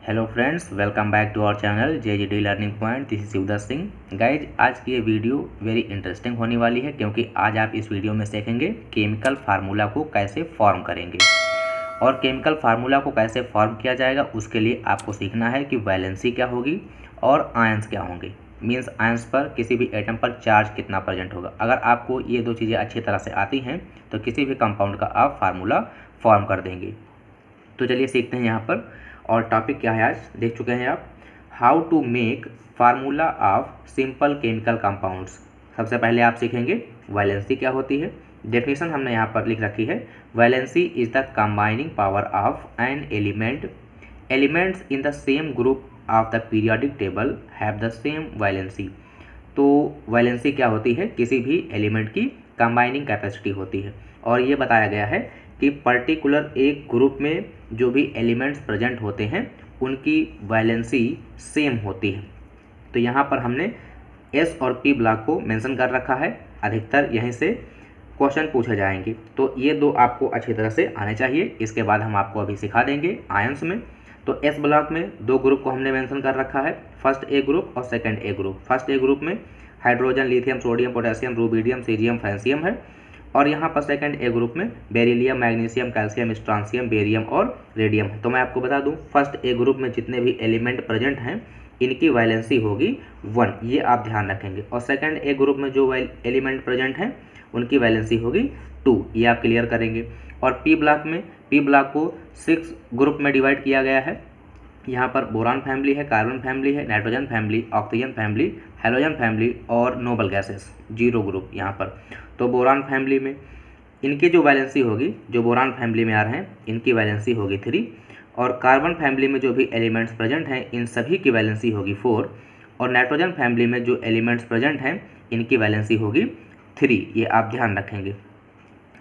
Hello friends, welcome back to our channel JGD learning point. This is Shivdutt Singh. Guys, आज की ये video very interesting होने वाली है क्योंकि आज आप इस वीडियो में सीखेंगे केमिकल फार्मूला को कैसे फॉर्म करेंगे। और केमिकल फार्मूला को कैसे फॉर्म किया जाएगा उसके लिए आपको सीखना है कि वैलेंसी क्या होगी और आयंस क्या होंगे। मीन्स आयंस पर किसी भी एटम पर चार्ज कितना प्रेजेंट होगा। अगर आपको ये दो चीज़ें अच्छी तरह से आती हैं तो किसी भी कंपाउंड का आप फार्मूला फॉर्म कर देंगे। तो चलिए सीखते हैं यहाँ पर। और टॉपिक क्या है आज देख चुके हैं आप, how to make formula of simple chemical compounds. सबसे पहले आप सीखेंगे वैलेंसी क्या होती है। डेफिनेशन हमने यहाँ पर लिख रखी है, valency is the combining power of an element. Elements in the same group of the periodic table have the same valency. तो वैलेंसी क्या होती है, किसी भी एलिमेंट की कंबाइनिंग कैपेसिटी होती है। और ये बताया गया है कि पर्टिकुलर एक ग्रुप में जो भी एलिमेंट्स प्रेजेंट होते हैं उनकी वैलेंसी सेम होती है। तो यहाँ पर हमने एस और पी ब्लॉक को मेंशन कर रखा है। अधिकतर यहीं से क्वेश्चन पूछे जाएंगे, तो ये दो आपको अच्छी तरह से आने चाहिए। इसके बाद हम आपको अभी सिखा देंगे आयंस में। तो एस ब्लॉक में दो ग्रुप को हमने मेंशन कर रखा है, फर्स्ट ए ग्रुप और second A group. First A group में hydrogen, lithium, sodium, potassium, rubidium, caesium, francium है। और यहाँ पर सेकंड ए ग्रुप में beryllium, magnesium, calcium, strontium, barium और रेडियम है। तो मैं आपको बता दूं, फर्स्ट ए ग्रुप में जितने भी एलिमेंट प्रेजेंट हैं इनकी वैलेंसी होगी 1, ये आप ध्यान रखेंगे। और सेकंड ए ग्रुप में जो एलिमेंट प्रेजेंट हैं उनकी वैलेंसी होगी 2, ये आप क्लियर करेंगे। और पी ब्लॉक में, पी ब्लॉक को 6 ग्रुप में डिवाइड किया गया है। यहाँ पर बोरान फैमिली है, कार्बन फैमिली है, nitrogen family, oxygen family, halogen family और नोबल गैसेस, 0 ग्रुप यहाँ पर। तो बोरान फैमिली में इनकी जो वैलेंसी होगी, जो बोरान फैमिली में आ रहे हैं इनकी वैलेंसी होगी 3। और कार्बन फैमिली में जो भी एलिमेंट्स प्रेजेंट हैं इन सभी की वैलेंसी होगी 4। और नाइट्रोजन फैमिली में जो एलिमेंट्स प्रेजेंट हैं इनकी वैलेंसी होगी 3, ये आप ध्यान रखेंगे।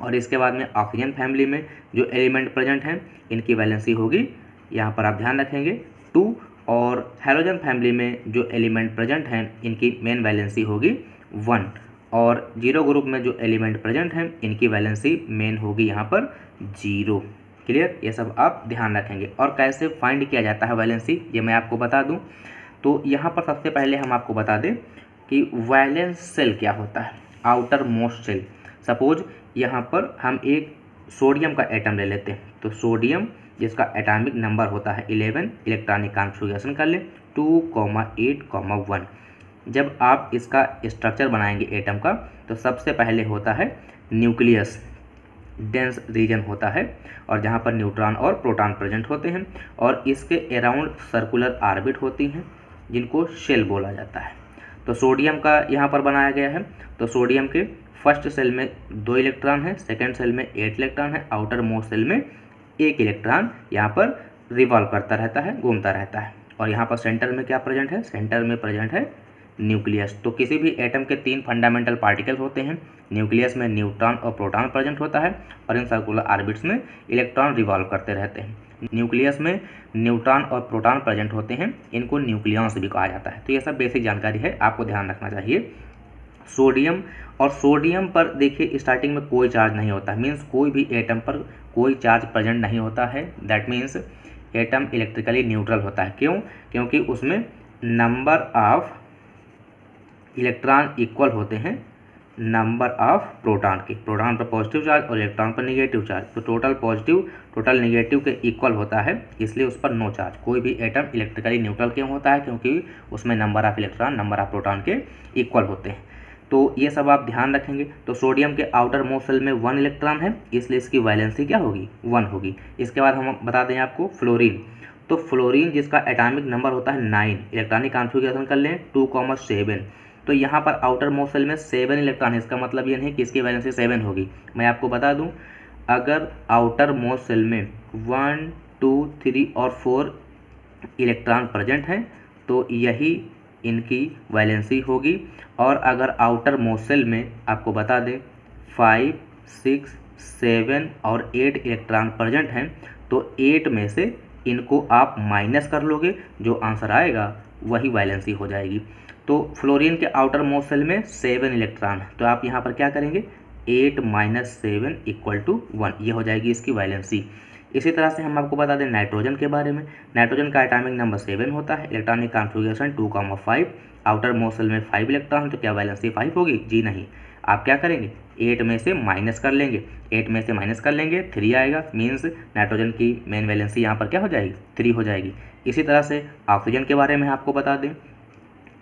और इसके बाद में ऑक्सीजन फैमिली में जो एलिमेंट प्रेजेंट हैं इनकी वैलेंसी होगी, यहाँ पर आप ध्यान रखेंगे 2। और हेलोजन फैमिली में जो एलिमेंट प्रेजेंट हैं इनकी मेन वैलेंसी होगी 1। और 0 ग्रुप में जो एलिमेंट प्रेजेंट हैं इनकी वैलेंसी मेन होगी यहाँ पर 0। क्लियर, ये सब आप ध्यान रखेंगे। और कैसे फाइंड किया जाता है वैलेंसी, ये मैं आपको बता दूं। तो यहाँ पर सबसे पहले हम आपको बता दें कि वैलेंस सेल क्या होता है, आउटर मोस्ट सेल। सपोज यहाँ पर हम एक सोडियम का एटम ले लेते हैं, तो सोडियम जिसका एटॉमिक नंबर होता है 11, इलेक्ट्रॉनिक कॉन्फ़िगरेशन कर लें 2,8,1। जब आप इसका स्ट्रक्चर बनाएंगे एटम का, तो सबसे पहले होता है न्यूक्लियस, डेंस रीजन होता है, और जहाँ पर न्यूट्रॉन और प्रोटॉन प्रेजेंट होते हैं। और इसके अराउंड सर्कुलर ऑर्बिट होती हैं जिनको शेल बोला जाता है। तो सोडियम का यहाँ पर बनाया गया है। तो सोडियम के फर्स्ट सेल में 2 इलेक्ट्रॉन है, सेकेंड सेल में 8 इलेक्ट्रॉन है, आउटर मोस्ट सेल में 1 इलेक्ट्रॉन यहाँ पर रिवॉल्व करता रहता है, घूमता रहता है। और यहाँ पर सेंटर में क्या प्रेजेंट है, सेंटर में प्रेजेंट है न्यूक्लियस। तो किसी भी एटम के 3 फंडामेंटल पार्टिकल्स होते हैं। न्यूक्लियस में न्यूट्रॉन और प्रोटॉन प्रेजेंट होता है और इन सर्कुलर ऑर्बिट्स में इलेक्ट्रॉन रिवॉल्व करते रहते हैं। न्यूक्लियस में न्यूट्रॉन और प्रोटॉन प्रेजेंट होते हैं, इनको न्यूक्लियॉन्स भी कहा जाता है। तो ये सब बेसिक जानकारी है, आपको ध्यान रखना चाहिए। सोडियम, और सोडियम पर देखिए स्टार्टिंग में कोई चार्ज नहीं होता, मीन्स कोई भी एटम पर कोई चार्ज प्रेजेंट नहीं होता है। That means atom electrically neutral होता है। क्यों? क्योंकि उसमें नंबर ऑफ इलेक्ट्रॉन इक्वल होते हैं नंबर ऑफ प्रोटॉन के। प्रोटॉन पर पॉजिटिव चार्ज और इलेक्ट्रॉन पर नेगेटिव चार्ज, तो टोटल पॉजिटिव टोटल नेगेटिव के इक्वल होता है, इसलिए उस पर नो चार्ज। कोई भी एटम इलेक्ट्रिकली न्यूट्रल क्यों होता है? क्योंकि उसमें number of electron number of proton के इक्वल होते हैं। तो ये सब आप ध्यान रखेंगे। तो सोडियम के आउटर मोस्ट सेल में 1 इलेक्ट्रॉन है, इसलिए इसकी वैलेंसी क्या होगी, 1 होगी। इसके बाद हम बता दें आपको फ्लोरीन। तो फ्लोरीन जिसका एटॉमिक नंबर होता है 9, इलेक्ट्रॉनिक कॉन्फ़िगरेशन कर लें 2,7। तो यहाँ पर आउटर मोस्ट सेल में 7 इलेक्ट्रॉन है, इसका मतलब ये नहीं कि इसकी वैलेंसी 7 होगी। मैं आपको बता दूं, अगर आउटर मोस्ट सेल में 1, 2, 3 और 4 इलेक्ट्रॉन प्रेजेंट हैं तो यही इनकी वैलेंसी होगी। और अगर आउटर मोस्ट सेल में आपको बता दें 5, 6, 7 और 8 इलेक्ट्रॉन प्रेजेंट हैं, तो 8 में से इनको आप माइनस कर लोगे, जो आंसर आएगा वही वैलेंसी हो जाएगी। तो फ्लोरीन के आउटर मोस्ट सेल में 7 इलेक्ट्रॉन है, तो आप यहाँ पर क्या करेंगे, 8 - 7 = 1, ये हो जाएगी इसकी वैलेंसी। इसी तरह से हम आपको बता दें नाइट्रोजन के बारे में। नाइट्रोजन का एटॉमिक नंबर 7 होता है, electronic configuration 2,5, outermost shell में 5 इलेक्ट्रॉन, तो क्या वैलेंसी 5 होगी? जी नहीं। आप क्या करेंगे? 8 में से माइनस कर लेंगे, 8 में से माइनस कर लेंगे 3 आएगा, मीन्स नाइट्रोजन की मेन वैलेंसी यहाँ पर क्या हो जाएगी? 3 हो जाएगी। इसी तरह से ऑक्सीजन के बारे में आपको बता दें,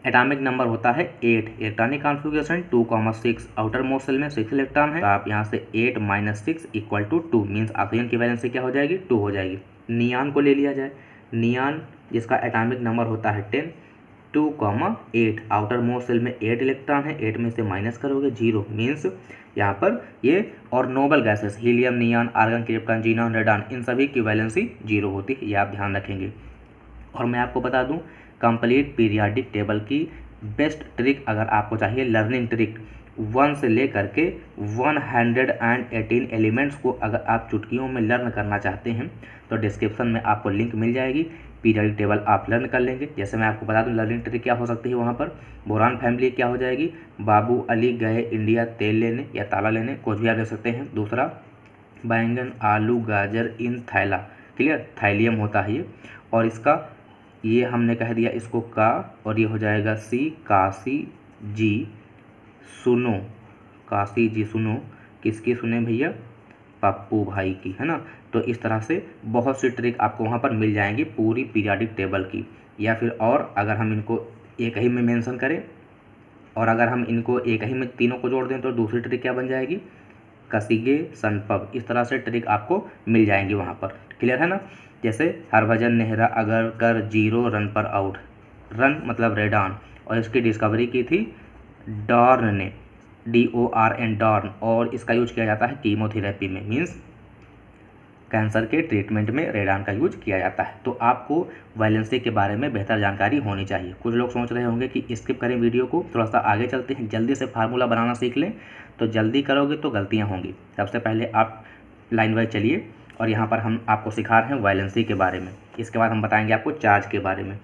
एटॉमिक नंबर होता है 8, electronic configuration 2,6, outermost shell में 6 इलेक्ट्रॉन है, तो आप यहाँ से 8 - 6 = 2, मीन्स ऑक्सीजन की वैलेंसी क्या हो जाएगी? 2 हो जाएगी। नियान को ले लिया जाए, नियान जिसका एटॉमिक नंबर होता है 10, 2,8, आउटर मोस्ट शेल में 8 इलेक्ट्रॉन है, 8 में से माइनस करोगे 0, मीन्स यहाँ पर ये और noble gases helium, neon, argon, krypton, xenon, radon, इन सभी की वैलेंसी 0 होती है, ये आप ध्यान रखेंगे। और मैं आपको बता दूं कंप्लीट पीरियाडिक टेबल की बेस्ट ट्रिक अगर आपको चाहिए, लर्निंग ट्रिक 1 से लेकर के 118 एलिमेंट्स को अगर आप चुटकियों में लर्न करना चाहते हैं तो डिस्क्रिप्शन में आपको लिंक मिल जाएगी, पीरियाडिक टेबल आप लर्न कर लेंगे। जैसे मैं आपको बता दूं लर्निंग ट्रिक क्या हो सकती है वहाँ पर, बोरान फैमिली क्या हो जाएगी? बाबू अली गए इंडिया तेल लेने या ताला लेने, कुछ भी आप ले सकते हैं। दूसरा बैंगन, आलू, गाजर इन थैला, क्लियर, थैलियम होता है ये, और इसका ये हमने कह दिया इसको का, और ये हो जाएगा सी, काशी जी सुनो, काशी जी सुनो, किसकी सुने भैया? पप्पू भाई की, है ना। तो इस तरह से बहुत सी ट्रिक आपको वहाँ पर मिल जाएंगी पूरी पीरियाडिक टेबल की। या फिर और अगर हम इनको एक ही में मेंशन करें और अगर हम इनको एक ही में तीनों को जोड़ दें तो दूसरी ट्रिक क्या बन जाएगी? कसीगे संपव, इस तरह से ट्रिक आपको मिल जाएंगी वहाँ पर, क्लियर है ना। जैसे हरभजन नेहरा अगर कर 0 रन पर आउट, रन मतलब रेडॉन, और इसकी डिस्कवरी की थी डॉर्न ने, DORN डॉर्न, और इसका यूज किया जाता है कीमोथेरेपी में, मीन्स कैंसर के ट्रीटमेंट में रेडॉन का यूज किया जाता है। तो आपको वैलेंसी के बारे में बेहतर जानकारी होनी चाहिए। कुछ लोग सोच रहे होंगे कि स्किप करें वीडियो को, थोड़ा सा आगे चलते हैं, जल्दी से फार्मूला बनाना सीख लें। तो जल्दी करोगे तो गलतियाँ होंगी। सबसे पहले आप लाइन वाइज चलिए, और यहाँ पर हम आपको सिखा रहे हैं वैलेंसी के बारे में, इसके बाद हम बताएंगे आपको चार्ज के बारे में।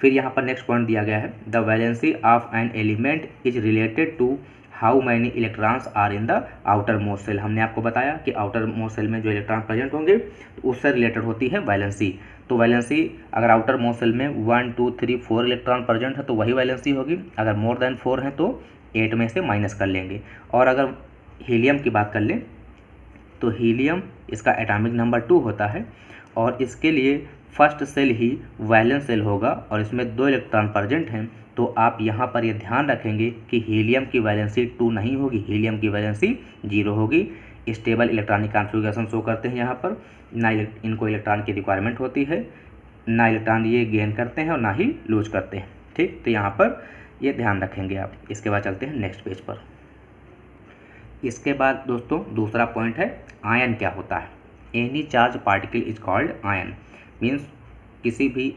फिर यहाँ पर नेक्स्ट पॉइंट दिया गया है, the valency of an element is related to how many electrons are in the outermost shell. हमने आपको बताया कि आउटर मोस्ट शेल में जो इलेक्ट्रॉन प्रेजेंट होंगे तो उससे रिलेटेड होती है वैलेंसी। तो वैलेंसी अगर आउटर मोस्ट शेल में 1, 2, 3, 4 इलेक्ट्रॉन प्रेजेंट है तो वही वैलेंसी होगी। अगर मोर देन 4 है तो 8 में से माइनस कर लेंगे। और अगर हीलियम की बात कर लें तो हीलियम इसका एटॉमिक नंबर 2 होता है, और इसके लिए फर्स्ट सेल ही वैलेंस सेल होगा और इसमें 2 इलेक्ट्रॉन प्रेजेंट हैं। तो आप यहाँ पर ये ध्यान रखेंगे कि हीलियम की वैलेंसी 2 नहीं होगी, हीलियम की वैलेंसी 0 होगी। स्टेबल इलेक्ट्रॉनिक कॉन्फ़िगरेशन शो करते हैं यहाँ पर, ना इनको इलेक्ट्रॉन की रिक्वायरमेंट होती है, ना इलेक्ट्रॉन ये गेन करते हैं और ना ही लूज करते हैं, ठीक। तो यहाँ पर ये ध्यान रखेंगे आप। इसके बाद चलते हैं नेक्स्ट पेज पर। इसके बाद दोस्तों दूसरा पॉइंट है आयन क्या होता है। Any charge particle is called ion, means किसी भी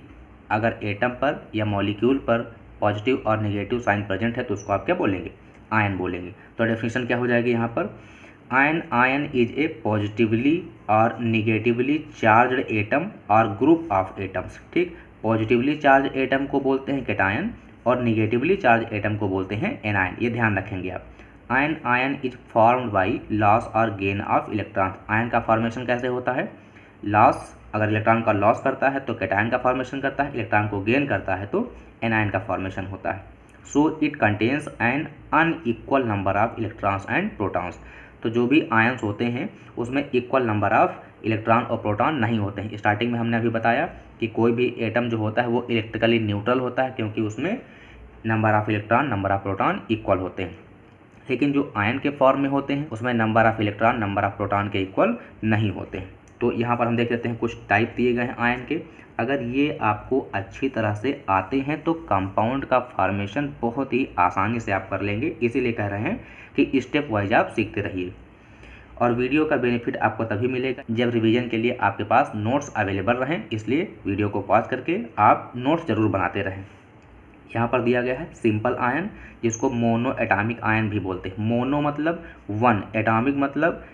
अगर एटम पर या मॉलिक्यूल पर पॉजिटिव और नेगेटिव साइन प्रेजेंट है तो उसको आप क्या बोलेंगे? आयन बोलेंगे। तो डेफिनेशन क्या हो जाएगी यहाँ पर? आयन इज ए पॉजिटिवली और निगेटिवली चार्ज्ड एटम और ग्रुप ऑफ एटम्स, ठीक। पॉजिटिवली चार्ज एटम को बोलते हैं कैटायन और निगेटिवली चार्ज एटम को बोलते हैं एनायन, ये ध्यान रखेंगे आप। Ion is formed by loss और गेन ऑफ इलेक्ट्रॉन। आयन का फॉर्मेशन कैसे होता है? लॉस, अगर इलेक्ट्रॉन का लॉस करता है तो कैटायन का फॉर्मेशन करता है, इलेक्ट्रॉन को गेन करता है तो एनायन का फॉर्मेशन होता है। So it contains an unequal number of electrons and protons. तो जो भी आयन्स होते हैं उसमें इक्वल नंबर ऑफ इलेक्ट्रॉन और प्रोटॉन नहीं होते हैं। स्टार्टिंग में हमने अभी बताया कि कोई भी एटम जो होता है वो इलेक्ट्रिकली न्यूट्रल होता है क्योंकि उसमें number of electron number of proton equal होते हैं। लेकिन जो आयन के फॉर्म में होते हैं उसमें number of electron number of proton के इक्वल नहीं होते हैं। तो यहाँ पर हम देख लेते हैं कुछ टाइप दिए गए हैं आयन के। अगर ये आपको अच्छी तरह से आते हैं तो कंपाउंड का फॉर्मेशन बहुत ही आसानी से आप कर लेंगे, इसीलिए कह रहे हैं कि स्टेप वाइज आप सीखते रहिए। और वीडियो का बेनिफिट आपको तभी मिलेगा जब रिवीजन के लिए आपके पास नोट्स अवेलेबल रहें, इसलिए वीडियो को पॉज करके आप नोट्स ज़रूर बनाते रहें। यहाँ पर दिया गया है सिंपल आयन, जिसको मोनो एटॉमिक आयन भी बोलते हैं। मोनो मतलब 1, एटॉमिक मतलब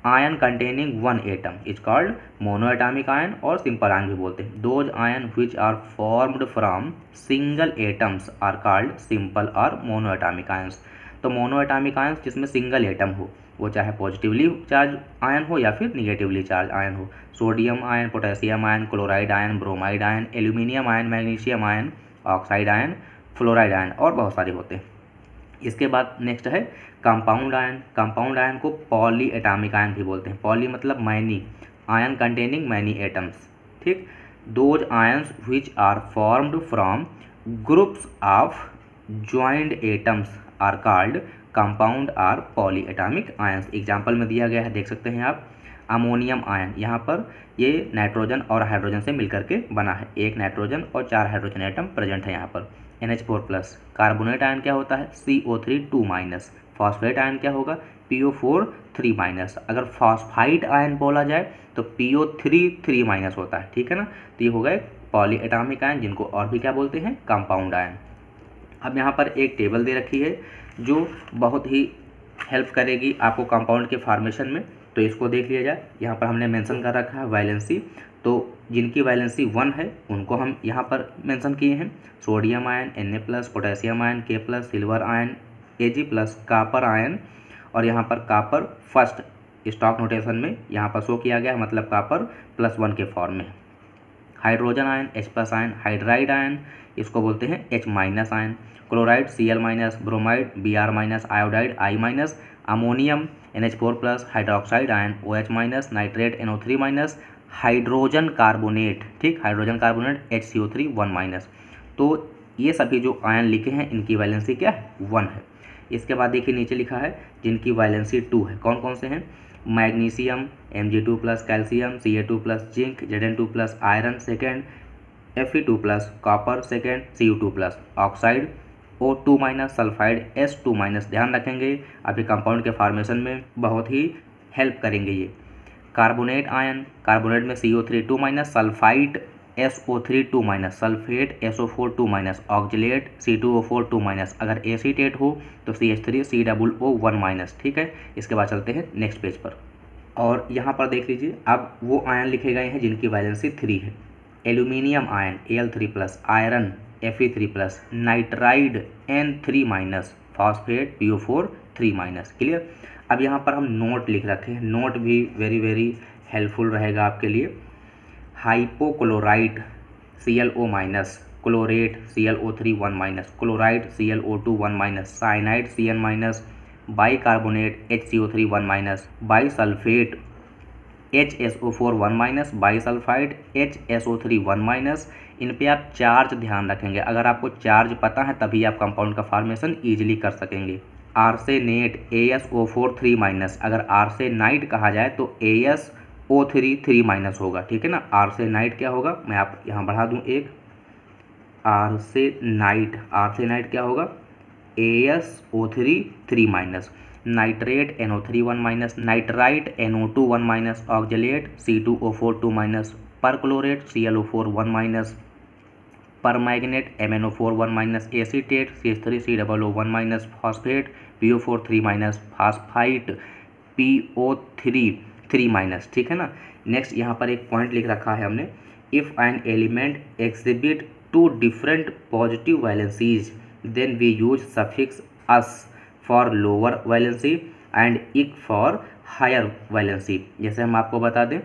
ion containing 1 atom is called monoatomic ion, और सिंपल आयन भी बोलते हैं। Those ions which are formed from single atoms are called simple और मोनो एटॉमिक आयंस। तो मोनो एटॉमिक आयंस जिसमें सिंगल एटम हो, वो चाहे पॉजिटिवली चार्ज आयन हो या फिर निगेटिवली चार्ज आयन हो। Sodium ion, potassium ion, chloride ion, bromide ion, aluminium ion, magnesium ion, oxide ion, fluoride ion और बहुत सारे होते हैं। इसके बाद नेक्स्ट है कंपाउंड आयन। कंपाउंड आयन को पॉली एटॉमिक आयन भी बोलते हैं। पॉली मतलब many, ion containing many atoms, ठीक। Those ions which are formed from groups of joint atoms are called compound are poly atomic ions. Example में दिया गया है, देख सकते हैं आप। अमोनियम आयन, यहाँ पर ये नाइट्रोजन और हाइड्रोजन से मिलकर के बना है। एक नाइट्रोजन और 4 हाइड्रोजन एटम प्रेजेंट है यहाँ पर। NH4+। कार्बोनेट आयन क्या होता है? CO3 2-। फॉस्फेट आयन क्या होगा? PO4 3-। अगर फॉस्फाइड आयन बोला जाए तो PO3 3- होता है, ठीक है ना। तो ये हो गए पॉली एटॉमिक आयन, जिनको और भी क्या बोलते हैं? Compound ion. अब यहाँ पर एक टेबल दे रखी है जो बहुत ही हेल्प करेगी आपको कंपाउंड के फॉर्मेशन में, तो इसको देख लिया जाए। यहाँ पर हमने मेंशन कर रखा है वैलेंसी, तो जिनकी वैलेंसी 1 है उनको हम यहाँ पर मेंशन किए हैं। Sodium ion Na+, potassium ion K+, silver ion Ag+, copper ion, और यहाँ पर कापर फर्स्ट स्टॉक नोटेशन में यहाँ पर शो किया गया है, मतलब कापर +1 के फॉर्म में। Hydrogen ion H+ ion, hydride ion इसको बोलते हैं H- ion, chloride Cl-, bromide Br-, iodide I-, ammonium NH4+, hydroxide ion OH-, nitrate NO3-, hydrogen carbonate, ठीक, हाइड्रोजन कार्बोनेट HCO3 1-। तो ये सभी जो आयन लिखे हैं इनकी वैलेंसी क्या है? 1 है। इसके बाद देखिए नीचे लिखा है जिनकी वैलेंसी 2 है। कौन कौन से हैं? Magnesium Mg2+, calcium Ca2+, zinc Zn2+, iron second, Fe2+, copper second, Cu2+, oxide O2-, sulphide S2-। ध्यान रखेंगे अभी कंपाउंड के फॉर्मेशन में बहुत ही हेल्प करेंगे ये। कार्बोनेट आयन, कार्बोनेट में CO3 2-, sulphide SO3 2-, sulphate SO4 2-, oxalate C2O4 2-। अगर एसीटेट हो तो CH3 COO 1-। ठीक है, इसके बाद चलते हैं नेक्स्ट पेज पर। और यहाँ पर देख लीजिए अब वो आयन लिखे गए हैं जिनकी वैलेंसी 3 है। Aluminium ion Al3+, iron Fe3+, nitride N3-, phosphate PO4 3-। Clear. अब यहाँ पर हम नोट लिख रखे हैं, नोट भी वेरी हेल्पफुल रहेगा आपके लिए। Hypochlorite ClO-, chlorate ClO3 1-, chloride ClO2 1-, cyanide Cn-, bicarbonate HCO3 1-, bisulphate HSO4 1-, bisulphide HSO3 1-। इन पे आप चार्ज ध्यान रखेंगे, अगर आपको चार्ज पता है तभी आप कंपाउंड का फॉर्मेशन ईजिली कर सकेंगे। आर्सेनेट AsO4 3-, अगर आर्सेनाइट कहा जाए तो AsO3 3- होगा, ठीक है ना। आर्सेनाइट क्या होगा, मैं आप यहाँ बढ़ा दूँ एक, आर्सेनाइट, आर्सेनाइट क्या होगा AsO3 3-। Nitrate NO3 1-, nitrite NO2 1-, oxalate C2O4 2-, perchlorate ClO4 1-, permanganate MnO4 1-, acetate CH3 COO 1-, phosphate PO4 3-, phosphite PO3 3-। ठीक है ना। नेक्स्ट यहाँ पर एक पॉइंट लिख रखा है हमने, if an element exhibit 2 different positive valencies then we use suffix ous for lower valency and ic for higher valency. जैसे हम आपको बता दें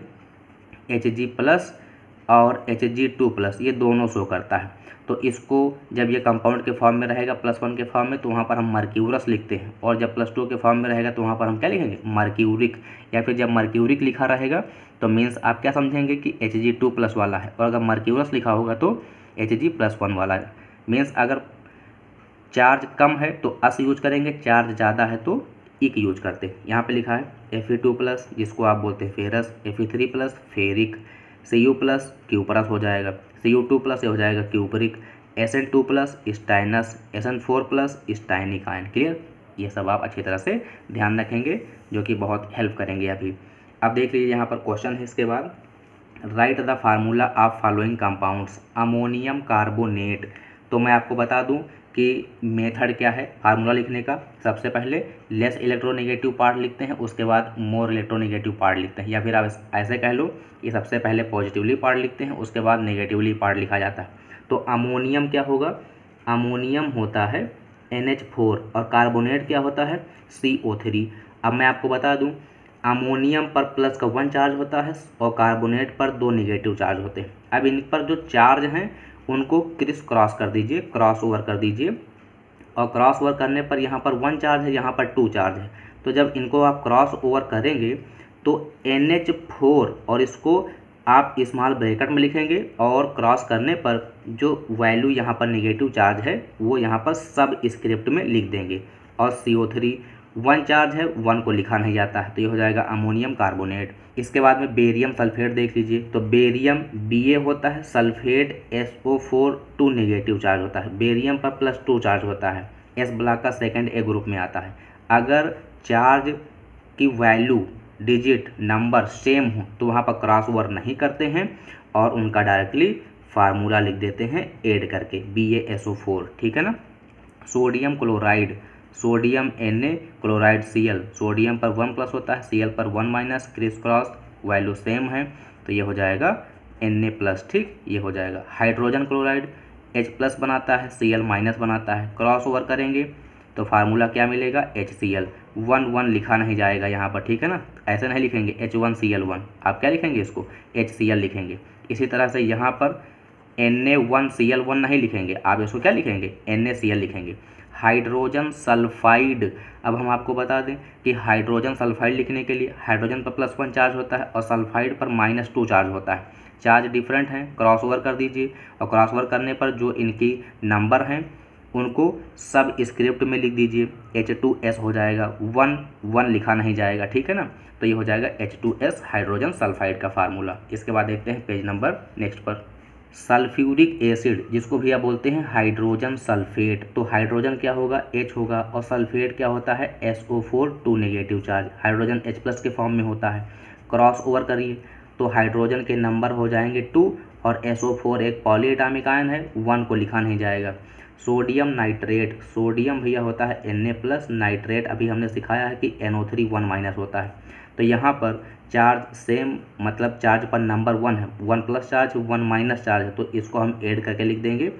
Hg+ और Hg2+ ये दोनों शो करता है, तो इसको जब ये कंपाउंड के फॉर्म में रहेगा +1 के फॉर्म में तो वहाँ पर हम मर्क्यूरस लिखते हैं, और जब +2 के फॉर्म में रहेगा तो वहाँ पर हम क्या लिखेंगे? मर्क्यूरिक। या फिर जब मर्क्यूरिक लिखा रहेगा तो मीन्स आप क्या समझेंगे कि Hg2+ वाला है, और अगर मर्क्यूरस लिखा होगा तो Hg+1 वाला है। मीन्स अगर चार्ज कम है तो अस यूज करेंगे, चार्ज ज़्यादा है तो इक यूज करते हैं। यहाँ पे लिखा है Fe2+ जिसको आप बोलते हैं ferrous, Fe3+ ferric, Cu+ cuprous हो जाएगा, Cu2+ ये हो जाएगा cupric, Sn2+ stannous, Sn4+ stannic ion. Clear. ये सब आप अच्छी तरह से ध्यान रखेंगे जो कि बहुत हेल्प करेंगे अभी। अब देख लीजिए यहाँ पर क्वेश्चन है इसके बाद, right the formula of following compounds. Ammonium carbonate, तो मैं आपको बता दूं कि मेथड क्या है फार्मूला लिखने का। सबसे पहले लेस इलेक्ट्रोनेगेटिव पार्ट लिखते हैं, उसके बाद मोर इलेक्ट्रोनेगेटिव पार्ट लिखते हैं, या फिर आप ऐसे कह लो कि सबसे पहले पॉजिटिवली पार्ट लिखते हैं उसके बाद नेगेटिवली पार्ट लिखा जाता है। तो अमोनियम क्या होगा? अमोनियम होता है NH4, और कार्बोनेट क्या होता है? CO3। अब मैं आपको बता दूं, अमोनियम पर प्लस का 1 चार्ज होता है और कार्बोनेट पर 2 नेगेटिव चार्ज होते हैं। अब इन पर जो चार्ज हैं उनको क्रिस क्रॉस कर दीजिए, क्रॉस ओवर कर दीजिए, और क्रॉस ओवर करने पर यहाँ पर 1 चार्ज है, यहाँ पर 2 चार्ज है। तो जब इनको आप क्रॉस ओवर करेंगे तो NH4 और इसको आप स्मॉल ब्रैकेट में लिखेंगे और क्रॉस करने पर जो वैल्यू यहाँ पर नेगेटिव चार्ज है वो यहाँ पर सब स्क्रिप्ट में लिख देंगे। और CO3 1 चार्ज है, 1 को लिखा नहीं जाता है, तो ये हो जाएगा अमोनियम कार्बोनेट। इसके बाद में बेरियम सल्फेट देख लीजिए, तो बेरियम Ba होता है, सल्फेट SO4 2 नेगेटिव चार्ज होता है, बेरियम पर +2 चार्ज होता है, एस ब्लॉक का सेकंड ए ग्रुप में आता है। अगर चार्ज की वैल्यू डिजिट नंबर सेम हो तो वहाँ पर क्रॉस ओवर नहीं करते हैं और उनका डायरेक्टली फार्मूला लिख देते हैं ऐड करके, BaSO4, ठीक है ना। Sodium chloride, sodium Na chloride Cl, sodium पर 1 प्लस होता है, Cl पर 1 minus, criss cross value same है तो ये हो जाएगा Na प्लस, ठीक, ये हो जाएगा। हाइड्रोजन क्लोराइड H प्लस बनाता है, Cl माइनस बनाता है, क्रॉस ओवर करेंगे तो फार्मूला क्या मिलेगा, HCl। 1 लिखा नहीं जाएगा यहाँ पर, ठीक है ना, ऐसे नहीं लिखेंगे H1Cl1, आप क्या लिखेंगे, इसको HCl लिखेंगे। इसी तरह से यहाँ पर Na1Cl1 नहीं लिखेंगे, आप इसको क्या लिखेंगे, NaCl लिखेंगे। हाइड्रोजन सल्फाइड, अब हम आपको बता दें कि हाइड्रोजन सल्फाइड लिखने के लिए हाइड्रोजन पर +1 चार्ज होता है और सल्फाइड पर -2 चार्ज होता है, चार्ज डिफरेंट हैं, क्रॉस ओवर कर दीजिए और क्रॉस ओवर करने पर जो इनकी नंबर हैं उनको सब स्क्रिप्ट में लिख दीजिए, H2S हो जाएगा, 1 लिखा नहीं जाएगा, ठीक है ना, तो ये हो जाएगा H2S हाइड्रोजन सल्फाइड का फार्मूला। इसके बाद देखते हैं पेज नंबर नेक्स्ट पर, सल्फ्यूरिक एसिड जिसको भी आप बोलते हैं हाइड्रोजन सल्फेट, तो हाइड्रोजन क्या होगा, H होगा और सल्फेट क्या होता है, SO4 2 negative charge, hydrogen H+ के फॉर्म में होता है। क्रॉस ओवर करिए तो हाइड्रोजन के नंबर हो जाएंगे 2 और SO4 एक पॉलीएटॉमिक आयन है, 1 को लिखा नहीं जाएगा। सोडियम नाइट्रेट, सोडियम भैया होता है Na+, नाइट्रेट अभी हमने सिखाया है कि NO3 1 माइनस होता है। तो यहाँ पर चार्ज सेम, मतलब चार्ज पर नंबर 1 है, 1 प्लस चार्ज 1 माइनस चार्ज है, तो इसको हम ऐड करके लिख देंगे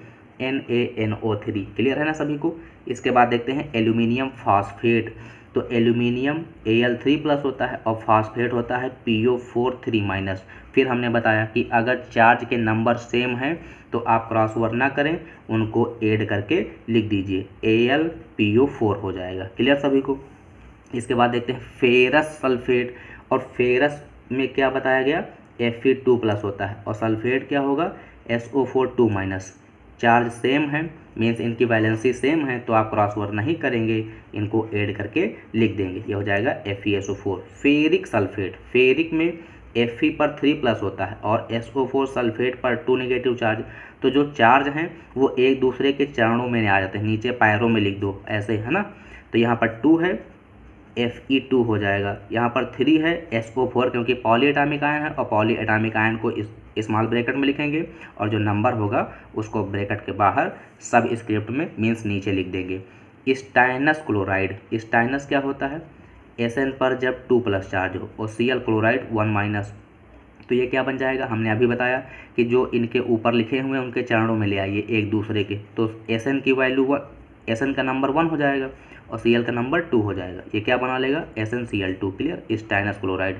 NaNO3। क्लियर है ना सभी को। इसके बाद देखते हैं एल्यूमिनियम फॉस्फेट, तो एल्यूमिनियम Al3+ होता है और फॉस्फेट होता है PO4 3-। फिर हमने बताया कि अगर चार्ज के नंबर सेम हैं तो आप क्रॉस ओवर ना करें, उनको ऐड करके लिख दीजिए, AlPO4 हो जाएगा। क्लियर सभी को। इसके बाद देखते हैं फेरस सल्फेट, और फेरस में क्या बताया गया, Fe2+ होता है और सल्फेट क्या होगा, SO4 2-। चार्ज सेम है, मीन्स इनकी वैलेंसी सेम है, तो आप क्रॉस ओवर नहीं करेंगे, इनको ऐड करके लिख देंगे, ये हो जाएगा FeSO4। फेरिक सल्फेट, फेरिक में Fe पर 3+ होता है और SO4 सल्फेट पर 2 नेगेटिव चार्ज, तो जो चार्ज हैं वो एक दूसरे के चरणों में आ जाते हैं, नीचे पैरों में लिख दो ऐसे, है ना। तो यहाँ पर 2 है, Fe2 हो जाएगा, यहाँ पर 3 है SO4 क्योंकि पॉलीएटॉमिक आयन है और पॉलीएटॉमिक आयन को स्मॉल ब्रैकेट में लिखेंगे और जो नंबर होगा उसको ब्रैकेट के बाहर सब स्क्रिप्ट में मीन्स नीचे लिख देंगे। स्टाइनस क्लोराइड, स्टाइनस क्या होता है, Sn पर जब 2+ चार्ज हो और Cl क्लोराइड 1-। तो ये क्या बन जाएगा, हमने अभी बताया कि जो इनके ऊपर लिखे हुए हैं उनके चरणों में ले आइए एक दूसरे के, तो Sn की वैल्यू Sn का नंबर 1 हो जाएगा और Cl का नंबर 2 हो जाएगा, ये क्या बना लेगा, SnCl2। Clear, stannous chloride.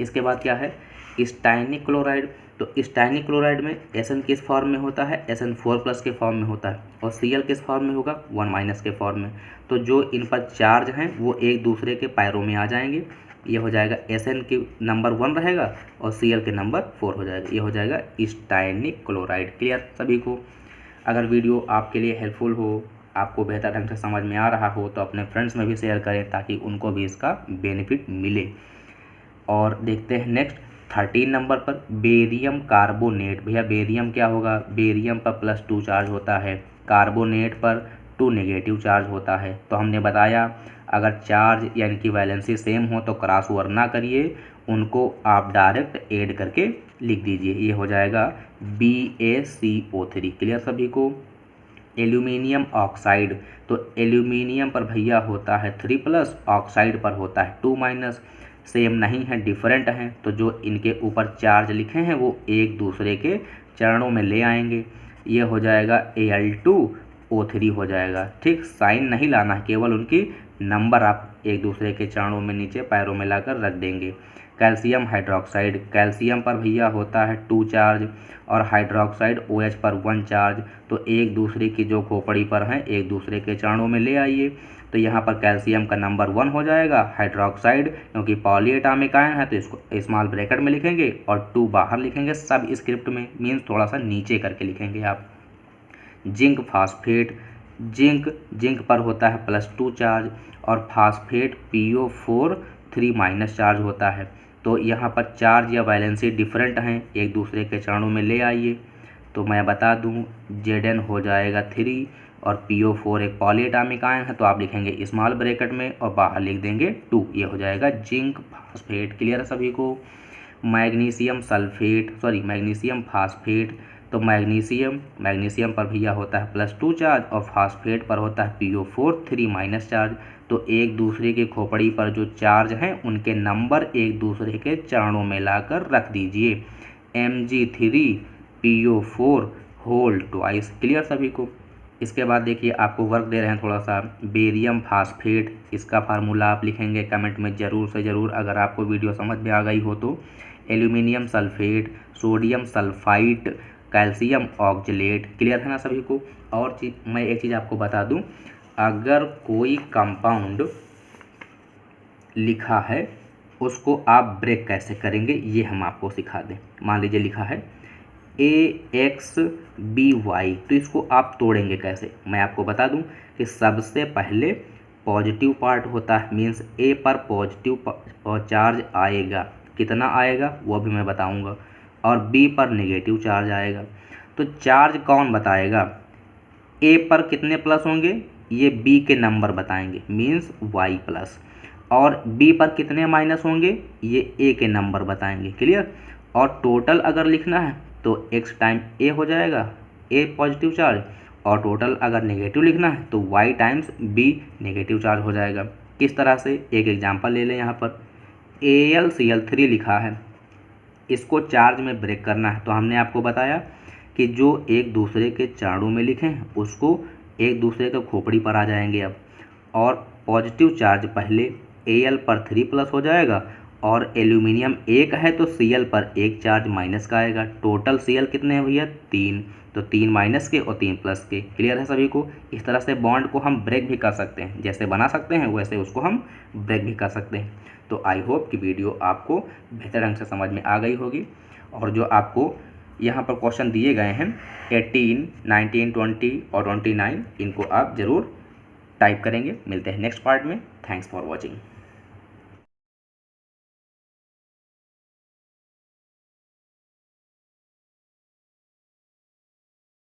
इसके बाद क्या है, स्टाइनिक क्लोराइड, तो स्टाइनिक क्लोराइड में Sn किस फॉर्म में होता है, Sn4+ के फॉर्म में होता है और Cl किस फॉर्म में होगा, 1- के फॉर्म में। तो जो इन पर चार्ज हैं वो एक दूसरे के पैरों में आ जाएंगे, ये हो जाएगा Sn के नंबर 1 रहेगा और Cl के नंबर 4 हो जाएगा, ये हो जाएगा स्टाइनिक क्लोराइड। क्लियर सभी को। अगर वीडियो आपके लिए हेल्पफुल हो, आपको बेहतर ढंग से समझ में आ रहा हो तो अपने फ्रेंड्स में भी शेयर करें ताकि उनको भी इसका बेनिफिट मिले। और देखते हैं नेक्स्ट 13 नंबर पर बेरियम कार्बोनेट। भैया बेरियम क्या होगा, बेरियम पर +2 चार्ज होता है, कार्बोनेट पर 2 नेगेटिव चार्ज होता है। तो हमने बताया अगर चार्ज यानी कि वैलेंसी सेम हो तो क्रॉस ओवर ना करिए, उनको आप डायरेक्ट ऐड करके लिख दीजिए, ये हो जाएगा BaCO3। क्लियर सभी को। एल्यूमिनियम ऑक्साइड, तो एल्यूमिनियम पर भैया होता है 3+, ऑक्साइड पर होता है 2-। सेम नहीं है, डिफरेंट हैं, तो जो इनके ऊपर चार्ज लिखे हैं वो एक दूसरे के चरणों में ले आएंगे, ये हो जाएगा Al2O3 हो जाएगा। ठीक, साइन नहीं लाना है, केवल उनकी नंबर आप एक दूसरे के चरणों में नीचे पैरों में लाकर रख देंगे। कैल्शियम हाइड्रोक्साइड, कैल्शियम पर भैया होता है 2 चार्ज और हाइड्रोक्साइड OH पर 1 चार्ज, तो एक दूसरे की जो खोपड़ी पर हैं एक दूसरे के चरणों में ले आइए। तो यहाँ पर कैल्शियम का नंबर 1 हो जाएगा, हाइड्रोक्साइड क्योंकि पॉलीएटॉमिक आयन है तो इसको स्मॉल ब्रैकेट में लिखेंगे और 2 बाहर लिखेंगे सब स्क्रिप्ट में, मीन्स थोड़ा सा नीचे करके लिखेंगे आप। जिंक फास्फेट, जिंक पर होता है +2 चार्ज और फास्फेट PO4 3- चार्ज होता है। तो यहाँ पर चार्ज या वैलेंसी डिफरेंट हैं, एक दूसरे के चरणों में ले आइए। तो मैं बता दूँ Zn हो जाएगा 3 और PO4 एक पॉलीएटॉमिक आयन है तो आप लिखेंगे स्मॉल ब्रैकेट में और बाहर लिख देंगे 2। ये हो जाएगा जिंक फास्फेट। क्लियर है सभी को। मैग्नीशियम फास्फेट, तो मैग्नीशियम पर भैया होता है +2 चार्ज और फास्फेट पर होता है PO4 3- चार्ज। तो एक दूसरे की खोपड़ी पर जो चार्ज हैं उनके नंबर एक दूसरे के चरणों में लाकर रख दीजिए। Mg3PO4 whole twice. क्लियर सभी को। इसके बाद देखिए आपको वर्क दे रहे हैं थोड़ा सा, बेरियम फास्फेट, इसका फार्मूला आप लिखेंगे कमेंट में ज़रूर से ज़रूर अगर आपको वीडियो समझ में आ गई हो तो। Aluminium sulphate, sodium sulphite, calcium oxalate. Clear है ना सभी को। और मैं एक चीज़ आपको बता दूं, अगर कोई कंपाउंड लिखा है उसको आप ब्रेक कैसे करेंगे ये हम आपको सिखा दें। मान लीजिए लिखा है AXBY, तो इसको आप तोड़ेंगे कैसे मैं आपको बता दूं कि सबसे पहले पॉजिटिव पार्ट होता है, मीन्स A पर पॉजिटिव चार्ज आएगा, कितना आएगा वो भी मैं बताऊंगा, और B पर नेगेटिव चार्ज आएगा। तो चार्ज कौन बताएगा, A पर कितने प्लस होंगे ये B के नंबर बताएंगे, मीन्स Y प्लस, और B पर कितने माइनस होंगे ये A के नंबर बताएंगे। क्लियर। और टोटल अगर लिखना है तो X टाइम A हो जाएगा, A पॉजिटिव चार्ज, और टोटल अगर नेगेटिव लिखना है तो Y times B negative charge हो जाएगा। किस तरह से, एक एग्जांपल ले लें। यहाँ पर AlCl3 लिखा है, इसको चार्ज में ब्रेक करना है तो हमने आपको बताया कि जो एक दूसरे के चरणों में लिखे हैं उसको एक दूसरे के खोपड़ी पर आ जाएंगे अब, और पॉजिटिव चार्ज पहले Al पर 3+ हो जाएगा, और एल्यूमिनियम 1 है तो Cl पर 1 चार्ज माइनस का आएगा। टोटल Cl कितने हैं भैया 3, तो 3 माइनस के और 3 प्लस के। क्लियर है सभी को। इस तरह से बॉन्ड को हम ब्रेक भी कर सकते हैं, जैसे बना सकते हैं वैसे उसको हम ब्रेक भी कर सकते हैं। तो आई होप कि वीडियो आपको बेहतर ढंग से समझ में आ गई होगी, और जो आपको यहाँ पर क्वेश्चन दिए गए हैं 18, 19, 20 और 29 इनको आप ज़रूर टाइप करेंगे। मिलते हैं नेक्स्ट पार्ट में। Thanks for watching.